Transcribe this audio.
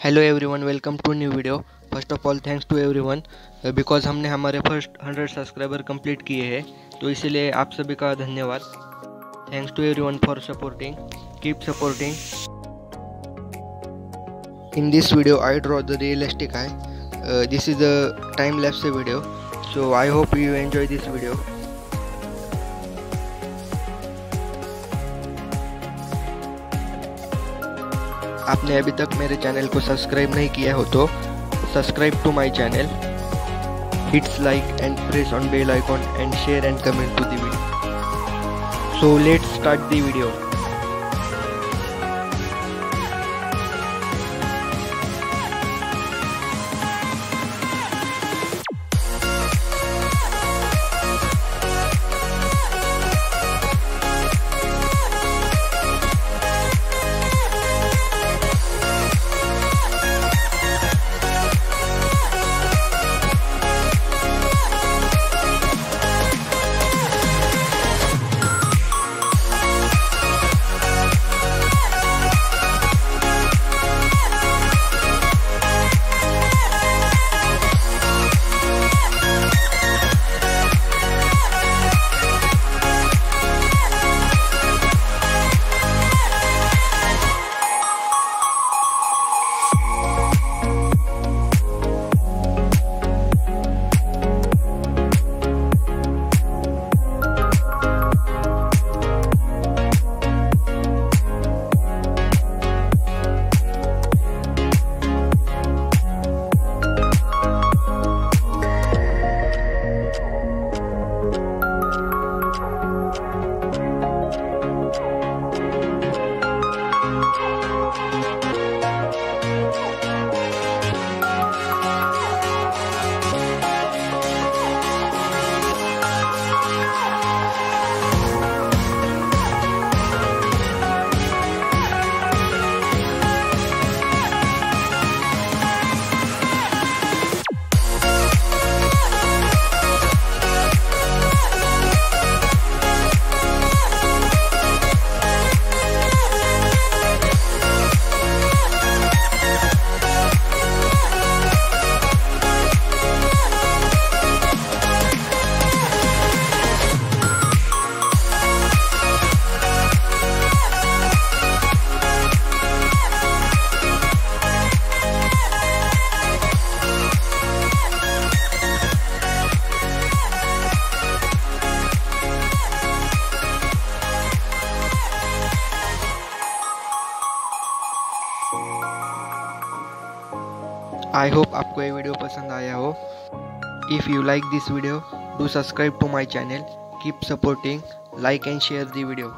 Hello everyone, welcome to new video. First of all thanks to everyone because हमने हमारे first 100 subscriber complete किए हैं, तो इसीलिए आप सभी का धन्यवाद। Thanks to everyone for supporting, keep supporting. In this video I draw the realistic eye. This is a time lapse video, so I hope you enjoy this video. आपने अभी तक मेरे चैनल को सब्सक्राइब नहीं किया हो तो subscribe to my channel, hits like and press on bell icon and share and comment to the video. So let's start the video. I hope आपको ये वीडियो पसंद आया हो। If you like this video, do subscribe to my channel, keep supporting, like and share the video.